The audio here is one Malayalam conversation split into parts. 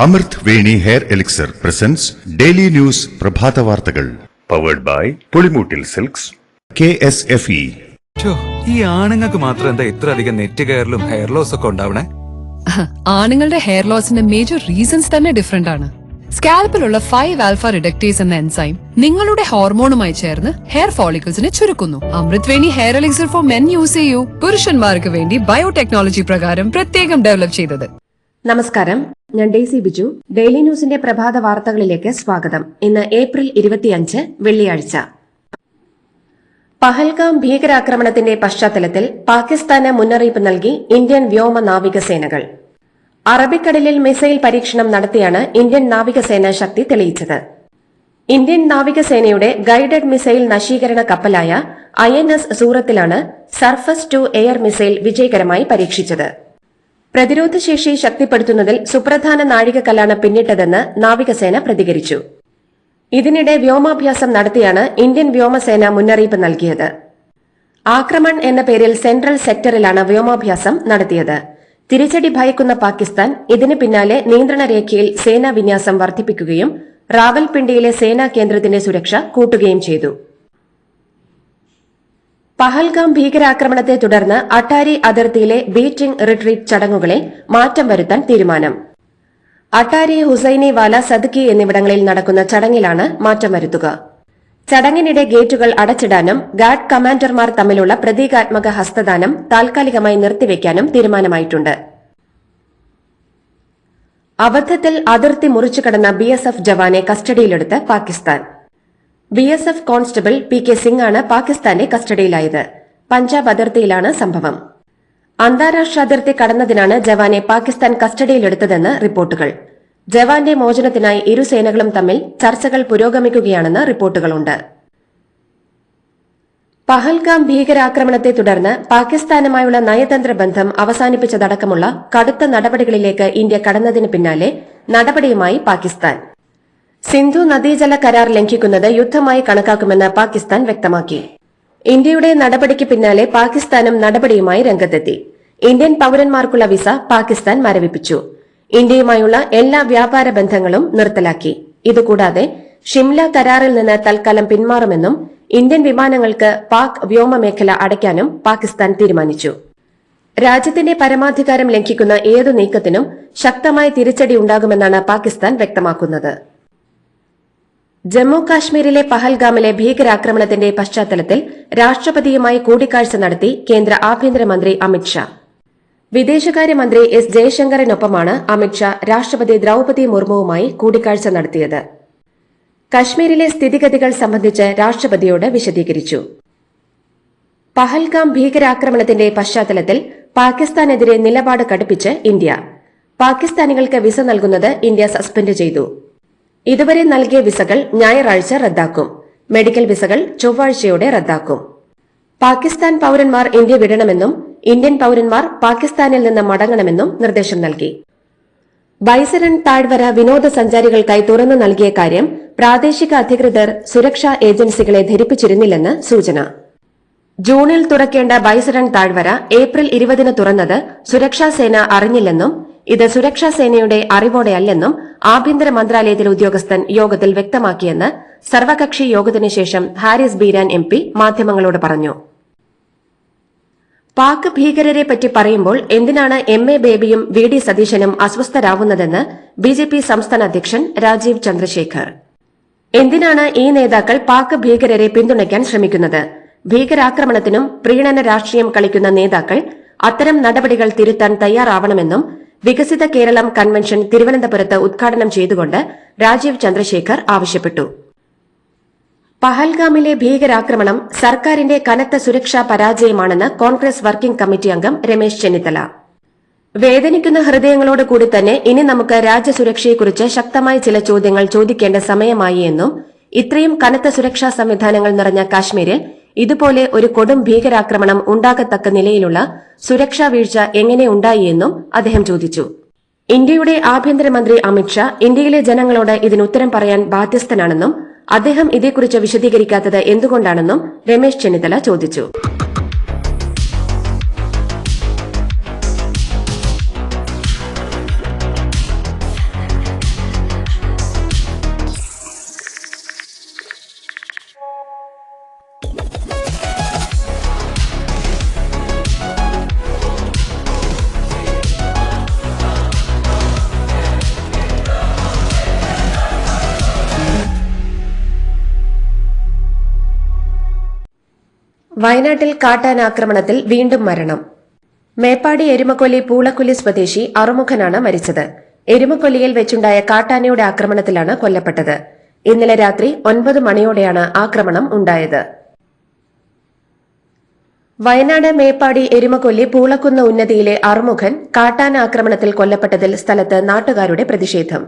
അമൃത് Veni hair elixir presents daily news പ്രഭാത വാർത്തകൾ powered by Pulimoottil silks KSFE. ഈ ആണുങ്ങൾക്ക് മാത്രം എന്താ ഇത്ര അധികം നെറ്റ് കെയറിലും ഹെയർ ലോസ് ഒക്കെ ഉണ്ടാവണേ? ആണുങ്ങളുടെ ഹെയർ ലോസിന്റെ മേജർ റീസൺസ് തന്നെ ഡിഫറെന്റ് ആണ്. സ്കാൽപ്പിലുള്ള 5 ആൽഫ റിഡക്ടേസ് എന്ന എൻസൈം നിങ്ങളുടെ ഹോർമോണുമായി ചേർന്ന് ഹെയർ ഫോളിക്കിൾസിനെ ചുരുക്കുന്നു. Amrut Veni hair elixir for men use ചെയ്യൂ. പുരുഷന്മാർക്ക് വേണ്ടി ബയോടെക്നോളജി പ്രകാരം പ്രത്യേകം ഡെവലപ്പ് ചെയ്തത്. നമസ്കാരം, ഞാൻ ഡെയ്സി ബിജു. ഡെയിലി ന്യൂസിന്റെ പ്രഭാത വാർത്തകളിലേക്ക് സ്വാഗതം. ഇന്ന് ഏപ്രിൽ 25 വെള്ളിയാഴ്ച. പഹൽഗാം ഭീകരാക്രമണത്തിന്റെ പശ്ചാത്തലത്തിൽ പാകിസ്ഥാന് മുന്നറിയിപ്പ് നൽകി ഇന്ത്യൻ വ്യോമ നാവികസേനകൾ. അറബിക്കടലിൽ മിസൈൽ പരീക്ഷണം നടത്തിയാണ് ഇന്ത്യൻ നാവികസേന ശക്തി തെളിയിച്ചത്. ഇന്ത്യൻ നാവികസേനയുടെ ഗൈഡഡ് മിസൈൽ നശീകരണ കപ്പലായ INS സൂറത്തിലാണ് സർഫസ് ടു എയർ മിസൈൽ വിജയകരമായി പരീക്ഷിച്ചത്. പ്രതിരോധശേഷി ശക്തിപ്പെടുത്തുന്നതിൽ സുപ്രധാന നാഴികക്കല്ലാണ് പിന്നിട്ടതെന്ന് നാവികസേന പ്രതികരിച്ചു. ഇതിനിടെ വ്യോമാഭ്യാസം നടത്തിയാണ് ഇന്ത്യൻ വ്യോമസേന മുന്നറിയിപ്പ് നൽകിയത്. ആക്രമൺ എന്ന പേരിൽ സെൻട്രൽ സെക്ടറിലാണ് വ്യോമാഭ്യാസം നടത്തിയത്. തിരിച്ചടി ഭയക്കുന്ന പാകിസ്ഥാൻ ഇതിന് പിന്നാലെ നിയന്ത്രണ രേഖയിൽ സേനാ വിന്യാസം വർദ്ധിപ്പിക്കുകയും റാവൽപിണ്ടിയിലെ സേനാ കേന്ദ്രത്തിന്റെ സുരക്ഷ കൂട്ടുകയും ചെയ്തു. പഹൽഗാം ഭീകരാക്രമണത്തെ തുടർന്ന് അട്ടാരി അതിർത്തിയിലെ ബീറ്റിംഗ് റിട്രീറ്റ് ചടങ്ങുകളിൽ മാറ്റം വരുത്താൻ തീരുമാനം. അട്ടാരി, ഹുസൈനിവാല, സദ്കി എന്നിവിടങ്ങളിൽ നടക്കുന്ന ചടങ്ങിലാണ് മാറ്റം വരുത്തുക. ചടങ്ങിനിടെ ഗേറ്റുകൾ അടച്ചിടാനും ഗാർഡ് കമാൻഡർമാർ തമ്മിലുള്ള പ്രതീകാത്മക ഹസ്തദാനം താൽക്കാലികമായി നിർത്തിവെക്കാനും തീരുമാനമായിട്ടുണ്ട്. അബദ്ധത്തിൽ അതിർത്തി മുറിച്ചുകടന്ന BSF ജവാനെ കസ്റ്റഡിയിലെടുത്ത് Pakistan. BSF constable PK Singh ആണ് പാകിസ്ഥാന്റെ കസ്റ്റഡിയിലായത്. പഞ്ചാബ് അതിർത്തിയിലാണ് സംഭവം. അന്താരാഷ്ട്ര അതിർത്തി കടന്നതിനാണ് ജവാനെ പാകിസ്ഥാൻ കസ്റ്റഡിയിലെടുത്തതെന്ന് റിപ്പോർട്ടുകൾ. ജവാന്റെ മോചനത്തിനായി ഇരു സേനകളും തമ്മിൽ ചർച്ചകൾ പുരോഗമിക്കുകയാണെന്ന് റിപ്പോർട്ടുകളുണ്ട്. പഹൽഗാം ഭീകരാക്രമണത്തെ തുടർന്ന് പാകിസ്ഥാനുമായുള്ള നയതന്ത്ര ബന്ധം അവസാനിപ്പിച്ചതടക്കമുള്ള കടുത്ത നടപടികളിലേക്ക് ഇന്ത്യ കടന്നതിന് പിന്നാലെ നടപടിയുമായി പാകിസ്ഥാൻ. സിന്ധു നദീജല കരാർ ലംഘിക്കുന്നത് യുദ്ധമായി കണക്കാക്കുമെന്ന് പാകിസ്ഥാൻ വ്യക്തമാക്കി. ഇന്ത്യയുടെ നടപടിക്ക് പിന്നാലെ പാകിസ്ഥാനും നടപടിയുമായി രംഗത്തെത്തി. ഇന്ത്യൻ പൌരന്മാർക്കുള്ള വിസ പാകിസ്ഥാൻ മരവിപ്പിച്ചു. ഇന്ത്യയുമായുള്ള എല്ലാ വ്യാപാര ബന്ധങ്ങളും നിർത്തലാക്കി. ഇതുകൂടാതെ ഷിംല കരാറിൽ നിന്ന് തൽക്കാലം പിന്മാറുമെന്നും ഇന്ത്യൻ വിമാനങ്ങൾക്ക് പാക് വ്യോമമേഖല അടയ്ക്കാനും പാകിസ്ഥാൻ തീരുമാനിച്ചു. രാജ്യത്തിന്റെ പരമാധികാരം ലംഘിക്കുന്ന ഏതു നീക്കത്തിനും ശക്തമായ തിരിച്ചടി ഉണ്ടാകുമെന്നാണ് പാകിസ്ഥാൻ വ്യക്തമാക്കുന്നത്. ജമ്മു കാശ്മീരിലെ പഹൽഗാമിലെ ഭീകരാക്രമണത്തിന്റെ പശ്ചാത്തലത്തിൽ രാഷ്ട്രപതിയുമായി കൂടിക്കാഴ്ച നടത്തി കേന്ദ്ര ആഭ്യന്തരമന്ത്രി അമിത്ഷാ. വിദേശകാര്യമന്ത്രി S ജയശങ്കറിനൊപ്പമാണ് അമിത്ഷാ രാഷ്ട്രപതി ദ്രൌപതി മുർമുവുമായി കൂടിക്കാഴ്ച നടത്തിയത്. കശ്മീരിലെ സ്ഥിതിഗതികൾ സംബന്ധിച്ച് രാഷ്ട്രപതിയോട് വിശദീകരിച്ചു. പഹൽഗാം ഭീകരാക്രമണത്തിന്റെ പശ്ചാത്തലത്തിൽ പാകിസ്ഥാനെതിരെ നിലപാട് കടുപ്പിച്ച് ഇന്ത്യ. പാകിസ്ഥാനികൾക്ക് വിസ നൽകുന്നത് ഇന്ത്യ സസ്പെൻഡ് ചെയ്തു. ഇതുവരെ നൽകിയ വിസകൾ ഞായറാഴ്ച റദ്ദാക്കും. മെഡിക്കൽ വിസകൾ ചൊവ്വാഴ്ചയോടെ റദ്ദാക്കും. പാകിസ്ഥാൻ പൌരന്മാർ ഇന്ത്യ വിടണമെന്നും ഇന്ത്യൻ പൌരന്മാർ പാകിസ്ഥാനിൽ നിന്ന് മടങ്ങണമെന്നും നിർദ്ദേശം നൽകി. ബൈസരൺ താഴ്വര വിനോദസഞ്ചാരികൾക്കായി തുറന്നു നൽകിയ കാര്യം പ്രാദേശിക അധികൃതർ സുരക്ഷാ ഏജൻസികളെ ധരിപ്പിച്ചിരുന്നില്ലെന്ന് സൂചന. ജൂണിൽ തുറക്കേണ്ട ബൈസരൺ താഴ്വര ഏപ്രിൽ 20 തുറന്നത് സുരക്ഷാസേന അറിഞ്ഞില്ലെന്നും ഇത് സുരക്ഷാസേനയുടെ അറിവോടെയല്ലെന്നും ആഭ്യന്തര മന്ത്രാലയത്തിലെ ഉദ്യോഗസ്ഥൻ യോഗത്തിൽ വ്യക്തമാക്കിയെന്ന് സർവകക്ഷി യോഗത്തിനു ശേഷം ഹാരിസ് ബീരാൻ MP മാധ്യമങ്ങളോട് പറഞ്ഞു. പാക് ഭീകരരെ പറ്റി പറയുമ്പോൾ എന്തിനാണ് MA ബേബിയും VD സതീശനും അസ്വസ്ഥരാവുന്നതെന്ന് BJP സംസ്ഥാന അധ്യക്ഷൻ രാജീവ് ചന്ദ്രശേഖർ. എന്തിനാണ് ഈ നേതാക്കൾ പാക് ഭീകരരെ പിന്തുണയ്ക്കാൻ ശ്രമിക്കുന്നത്? ഭീകരാക്രമണത്തിനും പ്രീണന രാഷ്ട്രീയം കളിക്കുന്ന നേതാക്കൾ അത്തരം നടപടികൾ തിരുത്താൻ തയ്യാറാവണമെന്നും വികസിത കേരളം കൺവെൻഷൻ തിരുവനന്തപുരത്ത് ഉദ്ഘാടനം ചെയ്തുകൊണ്ട് രാജീവ് ചന്ദ്രശേഖർ ആവശ്യപ്പെട്ടു. പഹൽഗാമിലെ ഭീകരാക്രമണം സർക്കാരിന്റെ കനത്ത സുരക്ഷാ പരാജയമാണെന്ന് കോൺഗ്രസ് വർക്കിംഗ് കമ്മിറ്റി അംഗം രമേശ് ചെന്നിത്തല. വേദനിക്കുന്ന ഹൃദയങ്ങളോട് കൂടി തന്നെ ഇനി നമുക്ക് രാജ്യസുരക്ഷയെക്കുറിച്ച് ശക്തമായ ചില ചോദ്യങ്ങൾ ചോദിക്കേണ്ട സമയമായി എന്നും ഇത്രയും കനത്ത സുരക്ഷാ സംവിധാനങ്ങൾ നിറഞ്ഞ കാശ്മീരിൽ ഇതുപോലെ ഒരു കൊടും ഭീകരാക്രമണം ഉണ്ടാകത്തക്ക നിലയിലുള്ള സുരക്ഷാ വീഴ്ച എങ്ങനെ ഉണ്ടായി എന്നും അദ്ദേഹം ചോദിച്ചു. ഇന്ത്യയുടെ ആഭ്യന്തരമന്ത്രി അമിത്ഷാ ഇന്ത്യയിലെ ജനങ്ങളോട് ഇതിനുത്തരം പറയാൻ ബാധ്യസ്ഥനാണെന്നും അദ്ദേഹം ഇതേക്കുറിച്ച് വിശദീകരിക്കാത്തത് എന്തുകൊണ്ടാണെന്നും രമേശ് ചെന്നിത്തല ചോദിച്ചു. വയനാട്ടിൽ കാട്ടാനാക്രമണത്തിൽ വീണ്ടും മരണം. മേപ്പാടി എരുമക്കൊല്ലി പൂളക്കൊല്ലി സ്വദേശി അറുമുഖനാണ് മരിച്ചത്. എരുമക്കൊല്ലിയിൽ വെച്ചുണ്ടായ കാട്ടാനയുടെ ആക്രമണത്തിലാണ് കൊല്ലപ്പെട്ടത്. ഇന്നലെ രാത്രി 9 മണിയോടെയാണ് ആക്രമണം ഉണ്ടായത്. വയനാട് മേപ്പാടി എരുമക്കൊല്ലി പൂളക്കുന്ന് ഉന്നതിയിലെ അറുമുഖൻ കാട്ടാന ആക്രമണത്തിൽ കൊല്ലപ്പെട്ടതിൽ സ്ഥലത്ത് നാട്ടുകാരുടെ പ്രതിഷേധം.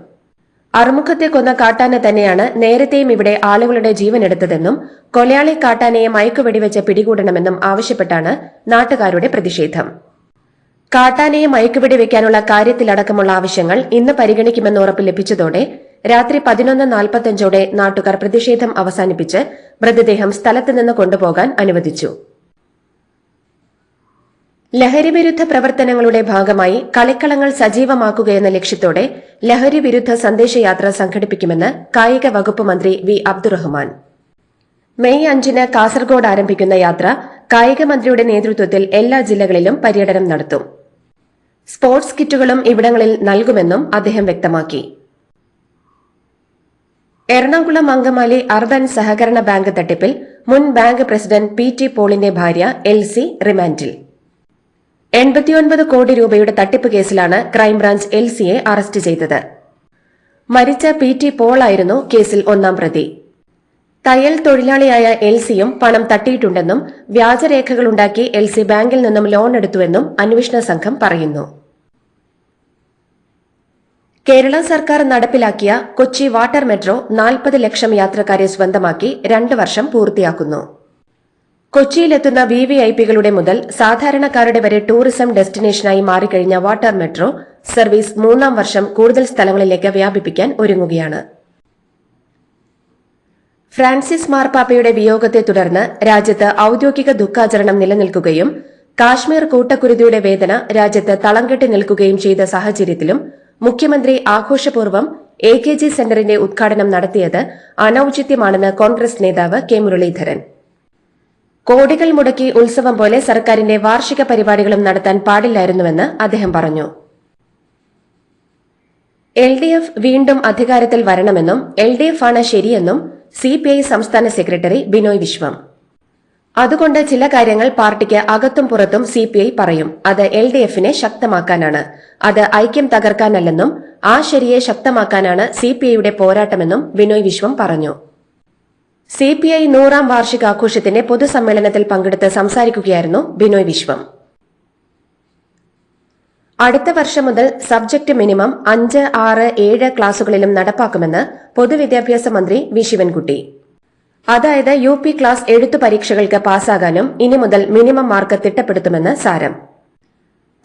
അറുമുഖത്തെ കൊന്ന കാട്ടാന തന്നെയാണ് നേരത്തെയും ഇവിടെ ആളുകളുടെ ജീവനെടുത്തതെന്നും കൊലയാളി കാട്ടാനയെ മയക്കുവെടിവെച്ച് പിടികൂടണമെന്നും ആവശ്യപ്പെട്ടാണ് നാട്ടുകാരുടെ പ്രതിഷേധം. കാട്ടാനയെ മയക്കുവെടിവെക്കാനുള്ള കാര്യത്തിലടക്കമുള്ള ആവശ്യങ്ങൾ ഇന്ന് പരിഗണിക്കുമെന്ന് ഉറപ്പ് ലഭിച്ചതോടെ രാത്രി 11:45 നാട്ടുകാർ പ്രതിഷേധം അവസാനിപ്പിച്ച് മൃതദേഹം സ്ഥലത്തുനിന്ന് കൊണ്ടുപോകാൻ അനുവദിച്ചു. ലഹരിവിരുദ്ധ പ്രവർത്തനങ്ങളുടെ ഭാഗമായി കളിക്കളങ്ങൾ സജീവമാക്കുകയെന്ന ലക്ഷ്യത്തോടെ ലഹരി വിരുദ്ധ സന്ദേശയാത്ര സംഘടിപ്പിക്കുമെന്ന് കായിക വകുപ്പ് മന്ത്രി വി അബ്ദുറഹ്മാൻ. മെയ് 5 കാസർഗോഡ് ആരംഭിക്കുന്ന യാത്ര കായിക മന്ത്രിയുടെ നേതൃത്വത്തിൽ എല്ലാ ജില്ലകളിലും പര്യടനം നടത്തും. സ്പോർട്സ് കിറ്റുകളും ഇവിടങ്ങളിൽ നൽകുമെന്നും അദ്ദേഹം വ്യക്തമാക്കി. എറണാകുളം അങ്കമാലി അർബൻ സഹകരണ ബാങ്ക് തട്ടിപ്പിൽ മുൻ ബാങ്ക് പ്രസിഡന്റ് PT പോളിന്റെ ഭാര്യ LC റിമാൻഡിൽ. 89 കോടി രൂപയുടെ തട്ടിപ്പ് കേസിലാണ് ക്രൈംബ്രാഞ്ച് LCയെ അറസ്റ്റ് ചെയ്തത്. മരിച്ച PT പോളായിരുന്നു കേസിൽ ഒന്നാം പ്രതി. തയ്യൽ തൊഴിലാളിയായ LCയും പണം തട്ടിയിട്ടുണ്ടെന്നും വ്യാജരേഖകളുണ്ടാക്കി LC ബാങ്കിൽ നിന്നും ലോൺ എടുത്തുവെന്നും അന്വേഷണ സംഘം പറയുന്നു. കേരള സർക്കാർ നടപ്പിലാക്കിയ കൊച്ചി വാട്ടർ മെട്രോ 40 ലക്ഷം യാത്രക്കാരെ സ്വന്തമാക്കി 2 വർഷം പൂർത്തിയാക്കുന്നു. കൊച്ചിയിലെത്തുന്ന VVIPകളുടെ മുതൽ സാധാരണക്കാരുടെ വരെ ടൂറിസം ഡെസ്റ്റിനേഷനായി മാറിക്കഴിഞ്ഞ വാട്ടർ മെട്രോ സർവീസ് 3ാം വർഷം കൂടുതൽ സ്ഥലങ്ങളിലേക്ക് വ്യാപിപ്പിക്കാൻ ഒരുങ്ങുകയാണ്. ഫ്രാൻസിസ് മാർപ്പാപ്പയുടെ വിയോഗത്തെ തുടർന്ന് രാജ്യത്ത് ഔദ്യോഗിക ദുഃഖാചരണം നിലനിൽക്കുകയും കാശ്മീർ കൂട്ടക്കുരുതിയുടെ വേദന രാജ്യത്ത് തളംകെട്ടി നിൽക്കുകയും ചെയ്ത സാഹചര്യത്തിലും മുഖ്യമന്ത്രി ആഘോഷപൂർവ്വം AKG സെന്ററിന്റെ ഉദ്ഘാടനം നടത്തിയത് അനൌചിത്യമാണെന്ന് കോൺഗ്രസ് നേതാവ് K മുരളീധരൻ. കോടികൾ മുടക്കി ഉത്സവം പോലെ സർക്കാരിന്റെ വാർഷിക പരിപാടികളും നടത്താൻ പാടില്ലായിരുന്നുവെന്ന് അദ്ദേഹം പറഞ്ഞു. LDF വീണ്ടും അധികാരത്തിൽ വരണമെന്നും LDF ആണ് ശരിയെന്നും CPI സംസ്ഥാന സെക്രട്ടറി ബിനോയ് വിശ്വം. അതുകൊണ്ട് ചില കാര്യങ്ങൾ പാർട്ടിക്ക് അകത്തും പുറത്തും CPI പറയും. അത് LDFനെ ശക്തമാക്കാനാണ്, അത് ഐക്യം തകർക്കാനല്ലെന്നും ആ ശരിയെ ശക്തമാക്കാനാണ് CPIയുടെ പോരാട്ടമെന്നും ബിനോയ് വിശ്വം പറഞ്ഞു. CPI 100ാം വാർഷികാഘോഷത്തിന്റെ പൊതുസമ്മേളനത്തിൽ പങ്കെടുത്ത് സംസാരിക്കുകയായിരുന്നു ബിനോയ് വിശ്വം. അടുത്ത വർഷം മുതൽ സബ്ജക്ട് മിനിമം 5, 6, 7 ക്ലാസുകളിലും നടപ്പാക്കുമെന്ന് പൊതുവിദ്യാഭ്യാസ മന്ത്രി വി ശിവൻകുട്ടി. അതായത് UP ക്ലാസ് എഴുത്തു പരീക്ഷകൾക്ക് പാസ്സാകാനും ഇനി മുതൽ മിനിമം മാർക്ക് തിട്ടപ്പെടുത്തുമെന്ന് സാരം.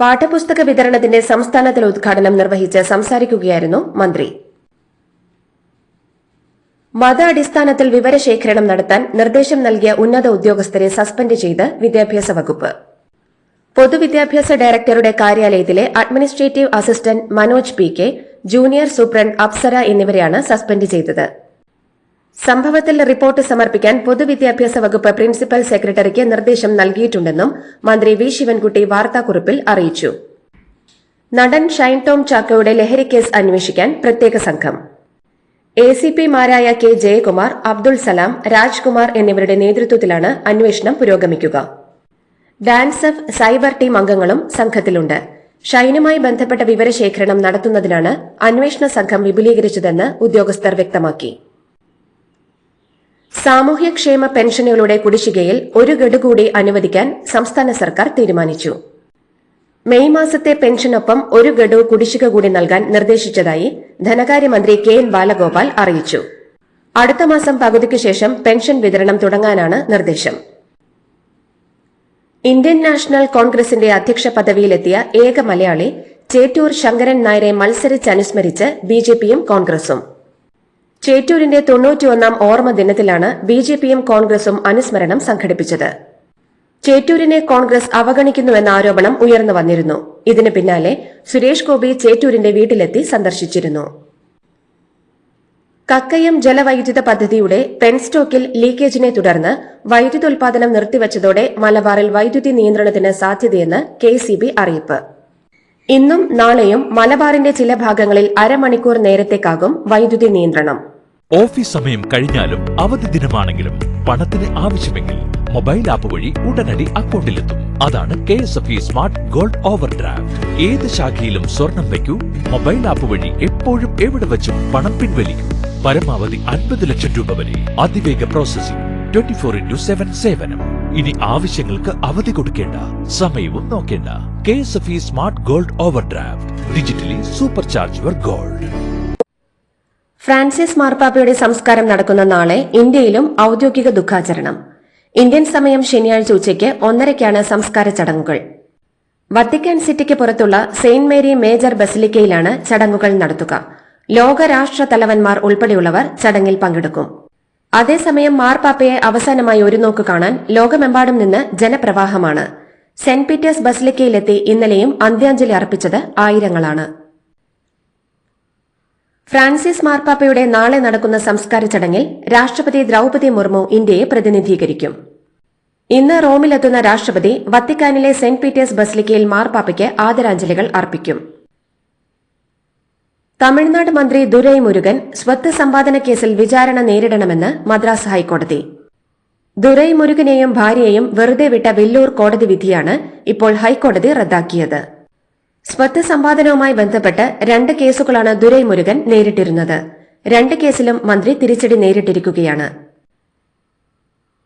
പാഠപുസ്തക വിതരണത്തിന്റെ സംസ്ഥാനതല ഉദ്ഘാടനം നിർവഹിച്ച് സംസാരിക്കുകയായിരുന്നു മന്ത്രി. മത അടിസ്ഥാനത്തിൽ വിവരശേഖരണം നടത്താൻ നിർദ്ദേശം നൽകിയ ഉന്നത ഉദ്യോഗസ്ഥരെ സസ്പെൻഡ് ചെയ്ത് വിദ്യാഭ്യാസ വകുപ്പ്. പൊതുവിദ്യാഭ്യാസ ഡയറക്ടറുടെ കാര്യാലയത്തിലെ administrative assistant Manoj PK, junior superintendent Apsara എന്നിവരെയാണ് സസ്പെൻഡ് ചെയ്തത്. സംഭവത്തിൽ റിപ്പോർട്ട് സമർപ്പിക്കാൻ പൊതുവിദ്യാഭ്യാസ വകുപ്പ് പ്രിൻസിപ്പൽ സെക്രട്ടറിക്ക് നിർദ്ദേശം നൽകിയിട്ടുണ്ടെന്നും മന്ത്രി വി ശിവൻകുട്ടി വാർത്താക്കുറിപ്പിൽ അറിയിച്ചു. നടൻ ഷൈൻ ടോം ചാക്കോയുടെ ലഹരിക്കേസ് അന്വേഷിക്കാൻ പ്രത്യേക സംഘം. ACPമാരായ K ജയകുമാർ, അബ്ദുൾ സലാം, രാജ്കുമാർ എന്നിവരുടെ നേതൃത്വത്തിലാണ് അന്വേഷണം പുരോഗമിക്കുക. ഡാൻസഫ് സൈബർ ടീം അംഗങ്ങളും സംഘത്തിലുണ്ട്. ഷൈനുമായി ബന്ധപ്പെട്ട വിവരശേഖരണം നടത്തുന്നതിനാണ് അന്വേഷണ സംഘം വിപുലീകരിച്ചതെന്ന് ഉദ്യോഗസ്ഥർ വ്യക്തമാക്കി. സാമൂഹ്യക്ഷേമ പെൻഷനുകളുടെ കുടിശ്ശികയിൽ 1 ഗഡു കൂടി അനുവദിക്കാൻ സംസ്ഥാന സർക്കാർ തീരുമാനിച്ചു. മെയ് മാസത്തെ പെൻഷനൊപ്പം 1 ഗഡു കുടിശ്ശിക കൂടി നൽകാൻ നിർദ്ദേശിച്ചതായി ധനകാര്യമന്ത്രി KN ബാലഗോപാൽ അറിയിച്ചു. അടുത്ത മാസം പകുതിക്ക് ശേഷം പെൻഷൻ വിതരണം തുടങ്ങാനാണ് നിർദ്ദേശം. ഇന്ത്യൻ നാഷണൽ കോൺഗ്രസിന്റെ അധ്യക്ഷ പദവിയിലെത്തിയ ഏക മലയാളി ചേറ്റൂർ ശങ്കരൻ നായരെ മത്സരിച്ചനുസ്മരിച്ച് BJPയും കോൺഗ്രസും. ചേറ്റൂരിന്റെ 91ാം ഓർമ്മ ദിനത്തിലാണ് BJPയും കോൺഗ്രസും അനുസ്മരണം സംഘടിപ്പിച്ചത്. ചേറ്റൂരിനെ കോൺഗ്രസ് അവഗണിക്കുന്നുവെന്ന ആരോപണം ഉയർന്നു വന്നിരുന്നു. ഇതിന് പിന്നാലെ സുരേഷ് ഗോപി ചേറ്റൂരിന്റെ വീട്ടിലെത്തി സന്ദർശിച്ചിരുന്നു. കക്കയം ജലവൈദ്യുത പദ്ധതിയുടെ പെൻസ്റ്റോക്കിൽ ലീക്കേജിനെ തുടർന്ന് വൈദ്യുതോൽപാദനം നിർത്തിവച്ചതോടെ മലബാറിൽ വൈദ്യുതി നിയന്ത്രണത്തിന് സാധ്യതയെന്ന് KCB അറിയിപ്പ്. ഇന്നും നാളെയും മലബാറിന്റെ ചില ഭാഗങ്ങളിൽ അരമണിക്കൂർ നേരത്തേക്കാകും വൈദ്യുതി നിയന്ത്രണം. ഓഫീസ് സമയം കഴിഞ്ഞാലും അവധി ദിനമാണെങ്കിലും പണത്തിന് ആവശ്യമെങ്കിൽ മൊബൈൽ ആപ്പ് വഴി ഉടനടി അക്കൗണ്ടിലെത്തും. അതാണ് KSFE smart gold over draft. ഏത് ശാഖയിലും സ്വർണം വയ്ക്കൂ. മൊബൈൽ ആപ്പ് വഴി എപ്പോഴും എവിടെ വെച്ചും പണം പിൻവലിക്കൂ. പരമാവധി 50 ലക്ഷം രൂപ വരെ. അതിവേഗ പ്രോസസിംഗ്. 24/7 സേവനം. ഇനി ആവശ്യങ്ങൾക്ക് അവധി കൊടുക്കേണ്ട, സമയവും നോക്കേണ്ട. KSFE smart gold over draft. Digitally super charge your gold. Francis മാർപ്പാപ്പയുടെ സംസ്കാരം നടക്കുന്ന നാളെ ഇന്ത്യയിലും ഔദ്യോഗിക ദുഃഖാചരണം. ഇന്ത്യൻ സമയം ശനിയാഴ്ച ഉച്ചയ്ക്ക് 1:30 സംസ്കാര ചടങ്ങുകൾ. വത്തിക്കാൻ സിറ്റിക്ക് പുറത്തുള്ള സെയിന്റ് മേരി മേജർ ബസിലിക്കയിലാണ് ചടങ്ങുകൾ നടത്തുക. ലോകരാഷ്ട്ര തലവന്മാർ ഉൾപ്പെടെയുള്ളവർ ചടങ്ങിൽ പങ്കെടുക്കും. അതേസമയം മാർപ്പാപ്പയെ അവസാനമായി ഒരു നോക്ക് കാണാൻ ലോകമെമ്പാടും നിന്ന് ജനപ്രവാഹമാണ്. സെന്റ് പീറ്റേഴ്സ് ബസിലിക്കയിലെത്തി ഇന്നലെയും അന്ത്യാഞ്ജലി അർപ്പിച്ചത് ആയിരങ്ങളാണ്. ഫ്രാൻസിസ് മാർപ്പാപ്പയുടെ നാളെ നടക്കുന്ന സംസ്കാര ചടങ്ങിൽ രാഷ്ട്രപതി ദ്രൌപദി മുർമു ഇന്ത്യയെ പ്രതിനിധീകരിക്കും. ഇന്ന് റോമിലെത്തുന്ന രാഷ്ട്രപതി വത്തിക്കാനിലെ സെന്റ് പീറ്റേഴ്സ് ബസിലിക്കയിൽ മാർപ്പാപ്പയ്ക്ക് ആദരാഞ്ജലികൾ അർപ്പിക്കും. തമിഴ്നാട് മന്ത്രി ദുരൈ മുരുകൻ സ്വത്ത് സമ്പാദന കേസിൽ വിചാരണ നേരിടണമെന്ന് മദ്രാസ് ഹൈക്കോടതി. ദുരൈ മുരുകനെയും ഭാര്യയെയും വെറുതെ വിട്ട വെല്ലൂർ കോടതി വിധിയാണ് ഇപ്പോൾ ഹൈക്കോടതി റദ്ദാക്കിയത്. സ്വത്ത് സമ്പാദനവുമായി ബന്ധപ്പെട്ട് 2 കേസുകളാണ് ദുരൈ മുരുകൻ നേരിട്ടിരുന്നത്. 2 കേസിലും മന്ത്രി തിരിച്ചടി നേരിട്ടിരിക്കുകയാണ്.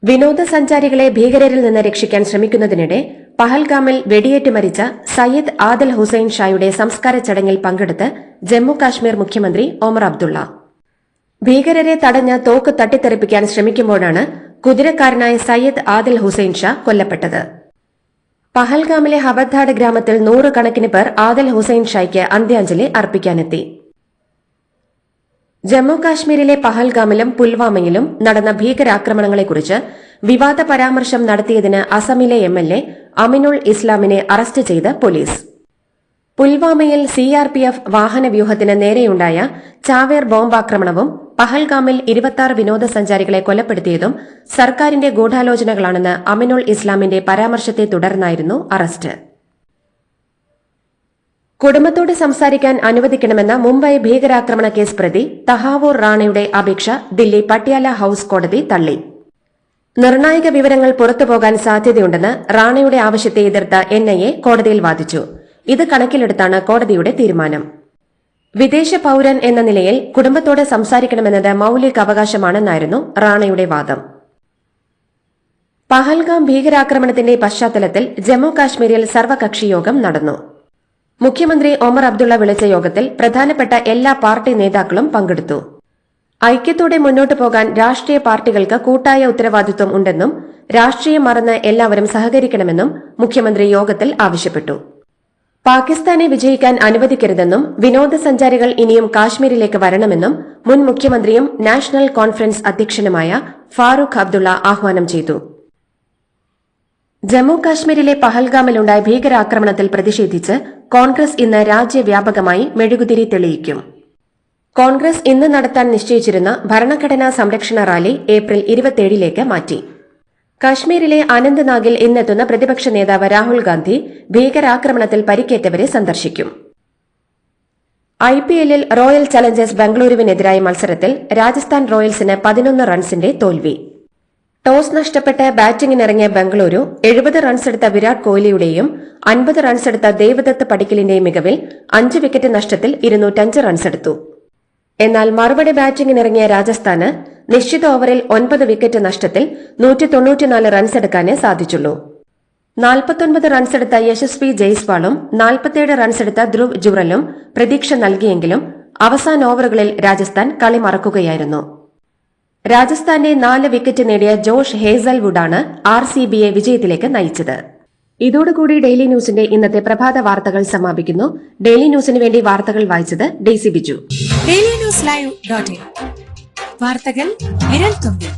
വിനോദസഞ്ചാരികളെ ഭീകരരിൽ നിന്ന് രക്ഷിക്കാൻ ശ്രമിക്കുന്നതിനിടെ പഹൽഗാമിൽ വെടിയേറ്റ് മരിച്ച സയ്യിദ് ആദിൽ ഹുസൈൻ ഷായുടെ സംസ്കാര ചടങ്ങിൽ പങ്കെടുത്ത് ജമ്മു കാശ്മീർ മുഖ്യമന്ത്രി ഒമർ അബ്ദുള്ള. ഭീകരരെ തടഞ്ഞ തോക്ക് തട്ടിത്തെറിപ്പിക്കാൻ ശ്രമിക്കുമ്പോഴാണ് കുതിരക്കാരനായ സയ്യിദ് ആദിൽ ഹുസൈൻ ഷാ കൊല്ലപ്പെട്ടത്. പഹൽഗാമിലെ ഹബദ്ധാഡ് ഗ്രാമത്തിൽ 100 കണക്കിന് പേർ ആദിൽ ഹുസൈൻ ഷായ്ക്ക് അന്ത്യാഞ്ജലി അർപ്പിക്കാനെത്തി. ജമ്മു കാശ്മീരിലെ പഹൽഗാമിലും പുൽവാമയിലും നടന്ന ഭീകരാക്രമണങ്ങളെക്കുറിച്ച് വിവാദ പരാമർശം നടത്തിയതിന് അസമിലെ MLA അമിനുൾ ഇസ്ലാമിനെ അറസ്റ്റ് ചെയ്ത് പോലീസ്. പുൽവാമയിൽ CRPF വാഹനവ്യൂഹത്തിന് നേരെയുണ്ടായ ചാവേർ ബോംബാക്രമണവും പഹൽഗാമിൽ 26 വിനോദസഞ്ചാരികളെ കൊലപ്പെടുത്തിയതും സർക്കാരിന്റെ ഗൂഢാലോചനകളാണെന്ന് അമിനുൾ ഇസ്ലാമിന്റെ പരാമർശത്തെ തുടർന്നായിരുന്നു അറസ്റ്റ്. കുടുംബത്തോട് സംസാരിക്കാൻ അനുവദിക്കണമെന്ന മുംബൈ ഭീകരാക്രമണ കേസ് പ്രതി തഹാവൂർ റാണയുടെ അപേക്ഷ ദില്ലി പട്യാല ഹൌസ് കോടതി തള്ളി. നിർണായക വിവരങ്ങൾ പുറത്തുപോകാൻ സാധ്യതയുണ്ടെന്ന് റാണയുടെ ആവശ്യത്തെ എതിർത്ത NIA കോടതിയിൽ വാദിച്ചു. ഇത് കണക്കിലെടുത്താണ് കോടതിയുടെ തീരുമാനം. വിദേശ പൌരൻ എന്ന നിലയിൽ കുടുംബത്തോട് സംസാരിക്കണമെന്നത് മൌലിക അവകാശമാണെന്നായിരുന്നു റാണയുടെ വാദം. പഹൽഗാം ഭീകരാക്രമണത്തിന്റെ പശ്ചാത്തലത്തിൽ ജമ്മു കാശ്മീരിൽ സർവകക്ഷി യോഗം നടന്നു. മുഖ്യമന്ത്രി ഒമർ അബ്ദുള്ള വിളിച്ച യോഗത്തിൽ പ്രധാനപ്പെട്ട എല്ലാ പാർട്ടി നേതാക്കളും പങ്കെടുത്തു. ഐക്യത്തോടെ മുന്നോട്ടു പോകാൻ രാഷ്ട്രീയ പാർട്ടികൾക്ക് കൂട്ടായ ഉത്തരവാദിത്വം ഉണ്ടെന്നും രാഷ്ട്രീയം മറന്ന് എല്ലാവരും സഹകരിക്കണമെന്നും മുഖ്യമന്ത്രി യോഗത്തിൽ ആവശ്യപ്പെട്ടു. പാകിസ്ഥാനെ വിജയിക്കാൻ അനുവദിക്കരുതെന്നും വിനോദസഞ്ചാരികൾ ഇനിയും കാശ്മീരിലേക്ക് വരണമെന്നും മുൻ മുഖ്യമന്ത്രിയും നാഷണൽ കോൺഫറൻസ് അധ്യക്ഷനുമായ ഫാറൂഖ് അബ്ദുള്ള ആഹ്വാനം ചെയ്തു. ജമ്മു കാശ്മീരിലെ പഹൽഗാമിലുണ്ടായ ഭീകരാക്രമണത്തിൽ പ്രതിഷേധിച്ച് കോൺഗ്രസ് ഇന്ന് രാജ്യവ്യാപകമായി മെഴുകുതിരി തെളിയിക്കും. കോൺഗ്രസ് ഇന്ന് നടത്താൻ നിശ്ചയിച്ചിരുന്ന ഭരണഘടനാ സംരക്ഷണ റാലി ഏപ്രിൽ 27 മാറ്റി. കശ്മീരിലെ അനന്ത്നാഗിൽ ഇന്നെത്തുന്ന പ്രതിപക്ഷ നേതാവ് രാഹുൽ ഗാന്ധി ഭീകരാക്രമണത്തിൽ പരിക്കേറ്റവരെ സന്ദർശിക്കും. IPLൽ റോയൽ ചലഞ്ചേഴ്സ് ബംഗളൂരുവിനെതിരായ മത്സരത്തിൽ രാജസ്ഥാൻ റോയൽസിന് 11 റൺസിന്റെ തോൽവി. ടോസ് നഷ്ടപ്പെട്ട് ബാറ്റിംഗിനിറങ്ങിയ ബംഗളൂരു 70 റൺസെടുത്ത വിരാട് കോഹ്ലിയുടെയും 50 റൺസെടുത്ത ദേവദത്ത് പടിക്കലിന്റെയും മികവിൽ 5 വിക്കറ്റ് നഷ്ടത്തിൽ 205 റൺസെടുത്തു. എന്നാൽ മറുപടി ബാറ്റിംഗിനിറങ്ങിയ രാജസ്ഥാന് നിശ്ചിത ഓവറിൽ 9 വിക്കറ്റ് നഷ്ടത്തിൽ 194 റൺസെടുക്കാനേ സാധിച്ചുള്ളൂ. 49 റൺസെടുത്ത യശസ്വി ജയ്സ്വാളും 47 റൺസെടുത്ത ധ്രുവ് ജുറലും പ്രതീക്ഷ നൽകിയെങ്കിലും അവസാന ഓവറുകളിൽ രാജസ്ഥാൻ കളി മറക്കുകയായിരുന്നു. രാജസ്ഥാന്റെ 4 വിക്കറ്റ് നേടിയ ജോഷ് ഹേസൽവുഡാണ് RCBയെ വിജയത്തിലേക്ക് നയിച്ചത്. ഇതോടുകൂടി ഡെയിലി ന്യൂസിന്റെ ഇന്നത്തെ പ്രഭാത വാർത്തകൾ സമാപിക്കുന്നു. ഡെയിലി ന്യൂസിന് വേണ്ടി വാർത്തകൾ വായിച്ചത് ഡെയ്സി ബിജു. ഡെയിലി ന്യൂസ് ലൈവ്.in വാർത്തകൾ വിരൽ തുമ്പിൽ.